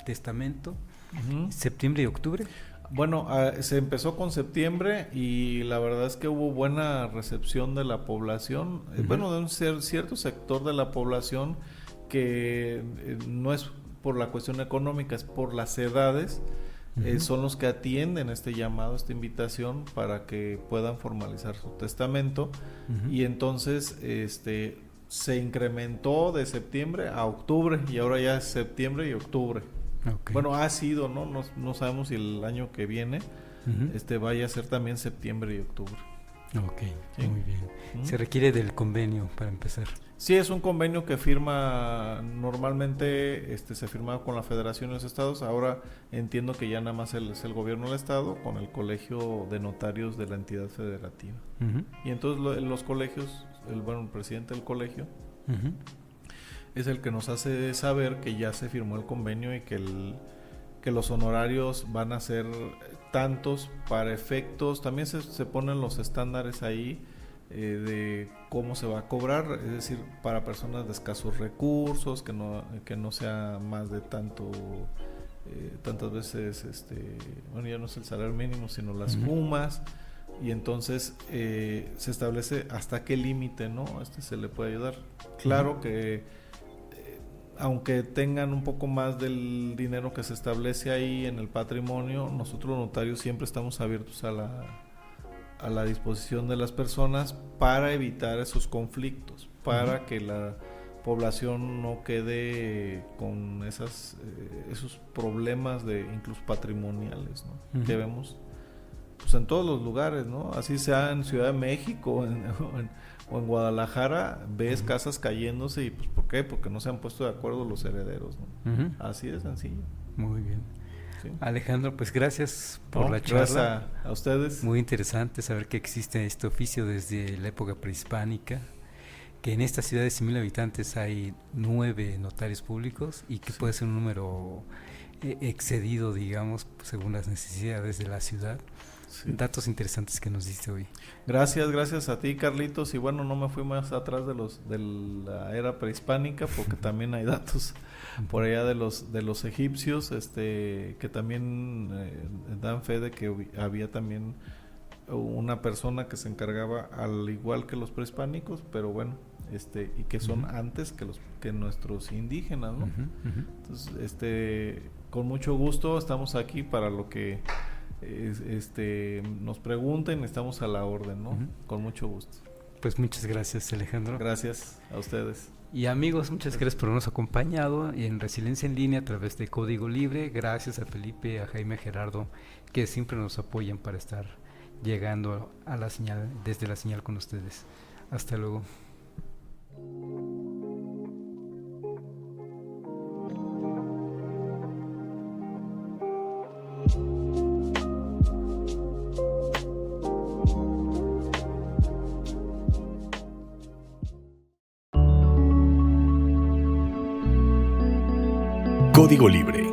testamento, uh-huh, septiembre y octubre. Bueno, se empezó con septiembre y la verdad es que hubo buena recepción de la población, uh-huh, bueno, de un cierto sector de la población que no es por la cuestión económica, es por las edades. Son los que atienden este llamado, esta invitación para que puedan formalizar su testamento. Y entonces se incrementó de septiembre a octubre y ahora ya es septiembre y octubre. Okay. Bueno, ha sido, ¿no? No sabemos si el año que viene vaya a ser también septiembre y octubre. Ok, ¿Sí? Muy bien. Se requiere del convenio para empezar. Sí, es un convenio que firma normalmente, se firma con la Federación de los Estados. Ahora entiendo que ya nada más es el gobierno del estado con el colegio de notarios de la entidad federativa. Y entonces los colegios, el presidente del colegio es el que nos hace saber que ya se firmó el convenio y que los honorarios van a ser tantos para efectos. También se ponen los estándares ahí de cómo se va a cobrar, es decir, para personas de escasos recursos, que no sea más de tantas veces, ya no es el salario mínimo, sino las UMAS, y entonces se establece hasta qué límite, ¿no? Se le puede ayudar. Claro que aunque tengan un poco más del dinero que se establece ahí en el patrimonio, nosotros los notarios siempre estamos abiertos a la disposición de las personas para evitar esos conflictos, para que la población no quede con esos problemas incluso patrimoniales, ¿no? Que vemos pues en todos los lugares, ¿no? Así sea en Ciudad de México o en Guadalajara, ves casas cayéndose. Y pues ¿por qué? Porque no se han puesto de acuerdo los herederos, ¿no? Así de sencillo. Muy bien. Sí. Alejandro, pues gracias por la charla. Gracias a ustedes. Muy interesante saber que existe este oficio desde la época prehispánica, que en esta ciudad de 100,000 habitantes hay 9 notarios públicos y que puede ser un número excedido, digamos, según las necesidades de la ciudad. Sí. Datos interesantes que nos diste hoy. Gracias a ti, Carlitos. Y bueno, no me fui más atrás de la era prehispánica, porque también hay datos por allá de los egipcios, que también dan fe de que había también una persona que se encargaba, al igual que los prehispánicos, pero bueno, y que son antes que nuestros indígenas, ¿no? Entonces, con mucho gusto estamos aquí para lo que nos pregunten, estamos a la orden, ¿no? Con mucho gusto. Pues muchas gracias, Alejandro. Gracias a ustedes. Y amigos, muchas gracias por habernos acompañado en Resiliencia en Línea a través de Código Libre. Gracias a Felipe, a Jaime, a Gerardo, que siempre nos apoyan para estar llegando a la señal, desde la señal con ustedes. Hasta luego. Código Libre